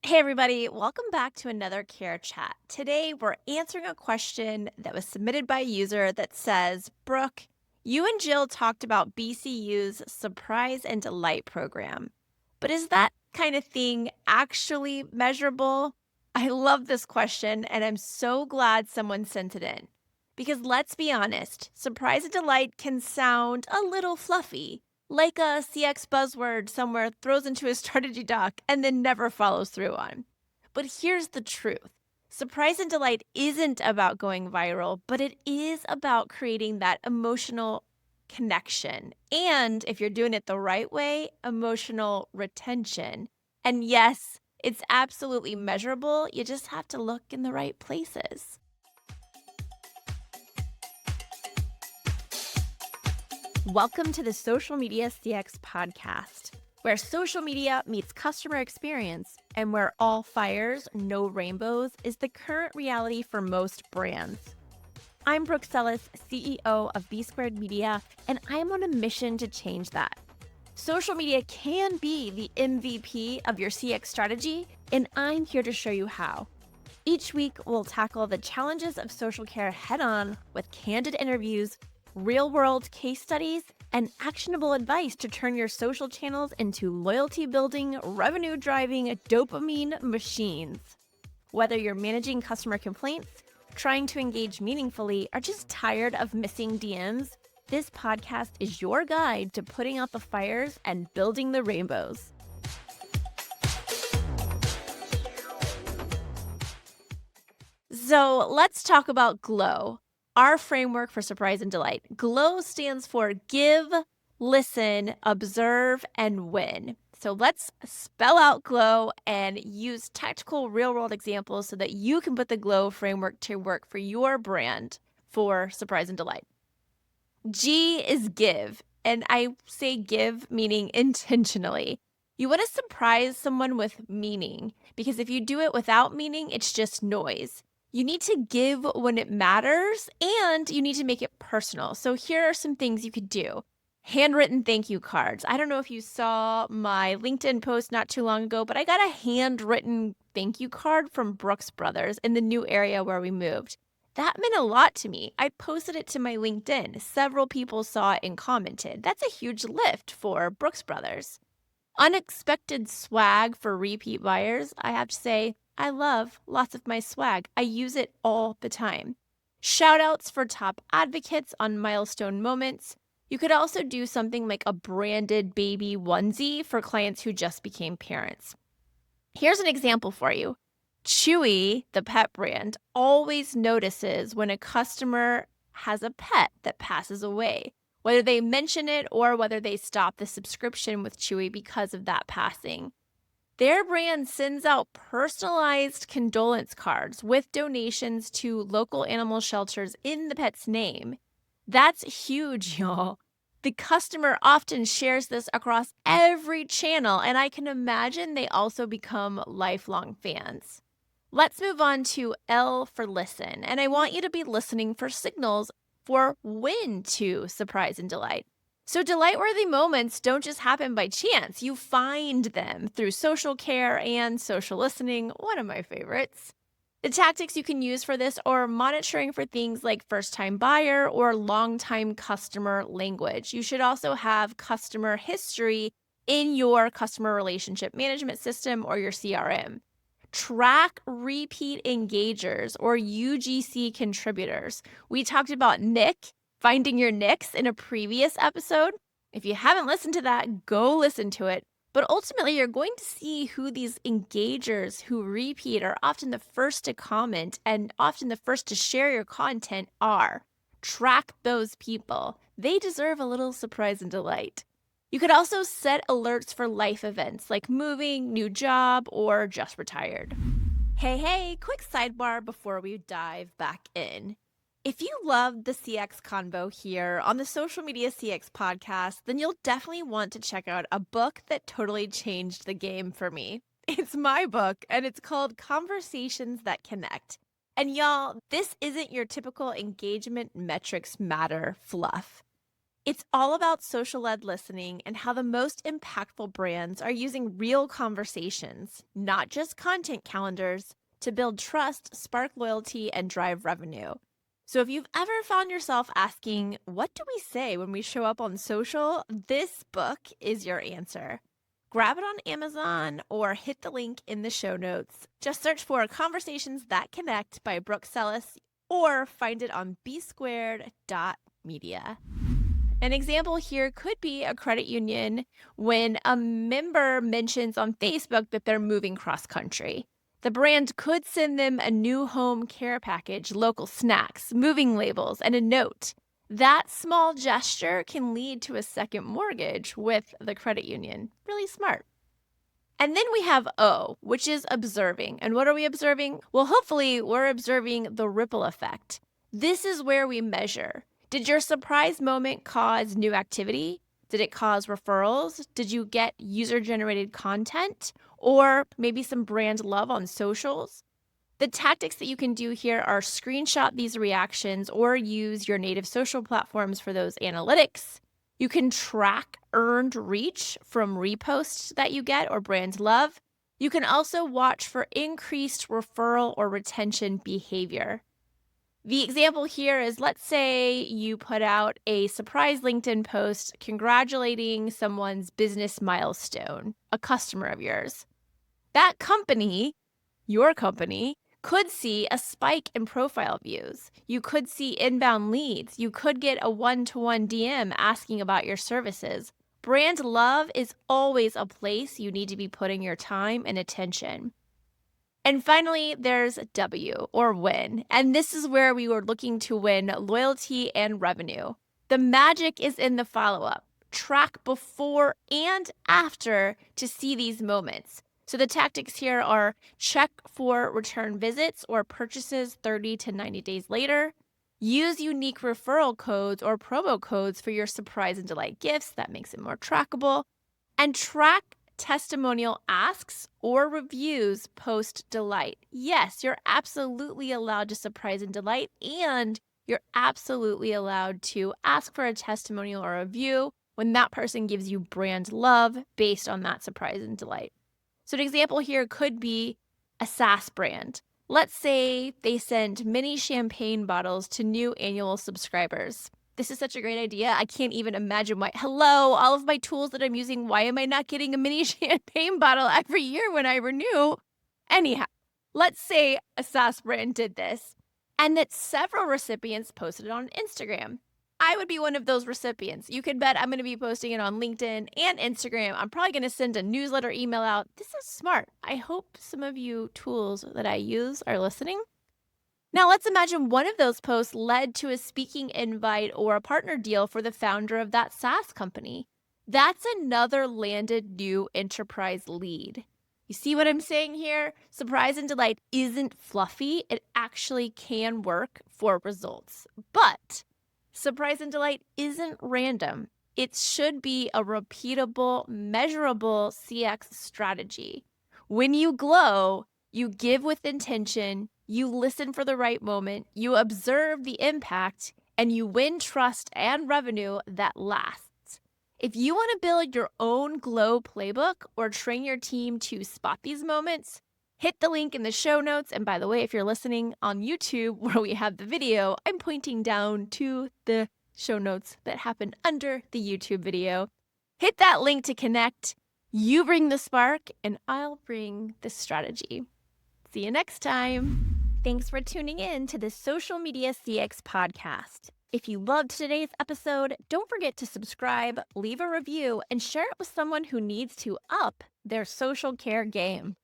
Hey, everybody, welcome back to another Care Chat. Today, we're answering a question that was submitted by a user that says, Brooke, you and Jill talked about BCU's Surprise and Delight program, but is that kind of thing actually measurable? I love this question, and I'm so glad someone sent it in. Because let's be honest, Surprise and Delight can sound a little fluffy, like a CX buzzword somewhere throws into a strategy doc and then never follows through on. But here's the truth. Surprise and delight isn't about going viral, but it is about creating that emotional connection. And if you're doing it the right way, emotional retention. And yes, it's absolutely measurable. You just have to look in the right places. Welcome to the Social Media CX podcast, where social media meets customer experience and where all fires, no rainbows is the current reality for most brands. I'm Brooke Sellis, CEO of B Squared Media, and I'm on a mission to change that. Social media can be the MVP of your CX strategy, and I'm here to show you how. Each week, we'll tackle the challenges of social care head-on with candid interviews, real-world case studies, and actionable advice to turn your social channels into loyalty-building, revenue-driving dopamine machines. Whether you're managing customer complaints, trying to engage meaningfully, or just tired of missing DMs, this podcast is your guide to putting out the fires and building the rainbows. So let's talk about GLOW, our framework for surprise and delight. GLOW stands for give, listen, observe, and win. So let's spell out GLOW and use tactical real-world examples so that you can put the GLOW framework to work for your brand for surprise and delight. G is give, and I say give meaning intentionally. You want to surprise someone with meaning, because if you do it without meaning, it's just noise. You need to give when it matters, and you need to make it personal. So here are some things you could do. Handwritten thank you cards. I don't know if you saw my LinkedIn post not too long ago, but I got a handwritten thank you card from Brooks Brothers in the new area where we moved. That meant a lot to me. I posted it to my LinkedIn. Several people saw it and commented. That's a huge lift for Brooks Brothers. Unexpected swag for repeat buyers. I have to say, I love lots of my swag. I use it all the time. Shout outs for top advocates on milestone moments. You could also do something like a branded baby onesie for clients who just became parents. Here's an example for you. Chewy, the pet brand, always notices when a customer has a pet that passes away, whether they mention it or whether they stop the subscription with Chewy because of that passing. Their brand sends out personalized condolence cards with donations to local animal shelters in the pet's name. That's huge, y'all. The customer often shares this across every channel, and I can imagine they also become lifelong fans. Let's move on to L for listen, and I want you to be listening for signals for when to surprise and delight. So delight-worthy moments don't just happen by chance. You find them through social care and social listening, one of my favorites. The tactics you can use for this are monitoring for things like first-time buyer or long-time customer language. You should also have customer history in your customer relationship management system or your CRM. Track repeat engagers or UGC contributors. We talked about Nick, finding your Nicks in a previous episode. If you haven't listened to that, go listen to it. But ultimately, you're going to see who these engagers who repeat are often the first to comment and often the first to share your content are. Track those people. They deserve a little surprise and delight. You could also set alerts for life events like moving, new job, or just retired. Hey, quick sidebar before we dive back in. If you loved the CX convo here on the Social Media CX podcast, then you'll definitely want to check out a book that totally changed the game for me. It's my book, and it's called Conversations That Connect. And y'all, this isn't your typical engagement metrics matter fluff. It's all about social-led listening and how the most impactful brands are using real conversations, not just content calendars, to build trust, spark loyalty, and drive revenue. So if you've ever found yourself asking, what do we say when we show up on social? This book is your answer. Grab it on Amazon or hit the link in the show notes. Just search for Conversations That Connect by Brooke Sellis or find it on bsquared.media. An example here could be a credit union when a member mentions on Facebook that they're moving cross country. The brand could send them a new home care package, local snacks, moving labels, and a note. That small gesture can lead to a second mortgage with the credit union. Really smart. And then we have O, which is observing. And what are we observing? Well, hopefully we're observing the ripple effect. This is where we measure. Did your surprise moment cause new activity? Did it cause referrals? Did you get user-generated content? Or maybe some brand love on socials? The tactics that you can do here are screenshot these reactions or use your native social platforms for those analytics. You can track earned reach from reposts that you get or brand love. You can also watch for increased referral or retention behavior. The example here is, let's say you put out a surprise LinkedIn post congratulating someone's business milestone, a customer of yours. That company, your company, could see a spike in profile views. You could see inbound leads. You could get a one-to-one DM asking about your services. Brand love is always a place you need to be putting your time and attention. And finally, there's W, or win. And this is where we were looking to win loyalty and revenue. The magic is in the follow-up. Track before and after to see these moments. So the tactics here are check for return visits or purchases 30 to 90 days later. Use unique referral codes or promo codes for your surprise and delight gifts. That makes it more trackable. And track testimonial asks or reviews post delight. Yes, you're absolutely allowed to surprise and delight, and you're absolutely allowed to ask for a testimonial or a review when that person gives you brand love based on that surprise and delight. So an example here could be a SaaS brand. Let's say they send mini champagne bottles to new annual subscribers. This is such a great idea. I can't even imagine why. Hello, all of my tools that I'm using, why am I not getting a mini champagne bottle every year when I renew? Anyhow, let's say a SaaS brand did this and that several recipients posted it on Instagram. I would be one of those recipients. You can bet I'm going to be posting it on LinkedIn and Instagram. I'm probably going to send a newsletter email out. This is smart. I hope some of you tools that I use are listening. Now, let's imagine one of those posts led to a speaking invite or a partner deal for the founder of that SaaS company. That's another landed new enterprise lead. You see what I'm saying here? Surprise and delight isn't fluffy. It actually can work for results. But surprise and delight isn't random. It should be a repeatable, measurable CX strategy. When you glow, you give with intention, you listen for the right moment, you observe the impact, and you win trust and revenue that lasts. If you want to build your own Glow playbook or train your team to spot these moments, hit the link in the show notes. And by the way, if you're listening on YouTube where we have the video, I'm pointing down to the show notes that happen under the YouTube video. Hit that link to connect. You bring the spark, and I'll bring the strategy. See you next time. Thanks for tuning in to the Social Media CX podcast. If you loved today's episode, don't forget to subscribe, leave a review, and share it with someone who needs to up their social care game.